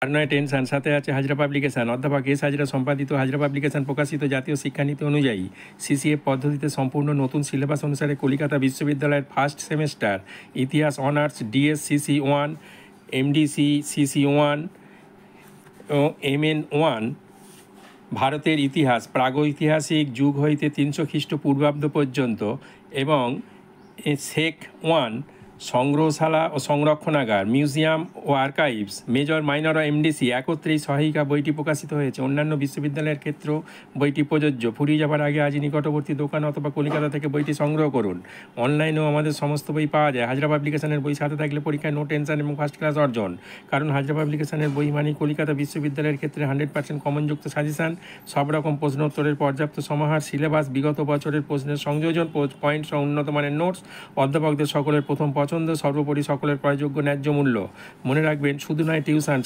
আর নয় টেনশন, সাথে আছে হাজরা পাবলিকেশন। অধ্যাপক এস হাজরা সম্পাদিত হাজরা পাবলিকেশন প্রকাশিত জাতীয় শিক্ষানীতি অনুযায়ী সিসিএফ পদ্ধতিতে সম্পূর্ণ নতুন সিলেবাস অনুসারে কলকাতা বিশ্ববিদ্যালয়ের ফার্স্ট সেমেস্টার ইতিহাস honours DS CC one, MDC CC one ও এমএন ওয়ান, ভারতের ইতিহাস প্রাগৈতিহাসিক যুগ হইতে 300 খ্রিস্টপূর্বাব্দ পর্যন্ত এবং শেখ ওয়ান, সংগ্রহশালা ও সংরক্ষণাগার মিউজিয়াম ও আর্কাইভস মেজর মাইনর ও এমডিসি একত্রেই সহায়িকা বইটি প্রকাশিত হয়েছে। অন্যান্য বিশ্ববিদ্যালয়ের ক্ষেত্রেও বইটি প্রযোজ্য। ফুরিয়ে যাবার আগে আজ নিকটবর্তী দোকান অথবা কলকাতা থেকে বইটি সংগ্রহ করুন। অনলাইনেও আমাদের সমস্ত বই পাওয়া যায়। হাজরা পাবলিকেশনের বই সাথে থাকলে পরীক্ষায় নো টেনশন এবং ফার্স্ট ক্লাস অর্জন। কারণ হাজরা পাবলিকেশনের বই মানেই কলকাতা বিশ্ববিদ্যালয়ের ক্ষেত্রে 100% কমনযুক্ত সাজেশান, সব রকম প্রশ্নোত্তরের পর্যাপ্ত সমাহার, সিলেবাস, বিগত বছরের প্রশ্নের সংযোজন, পয়েন্ট সহ উন্নত মানের নোটস, অধ্যাপকদের সকলের প্রথম পছন্দ, সর্বোপরি সকলের প্রয়োগ্য ন্যায্য মূল্য। মনে রাখবেন, শুধু নয় টিউশন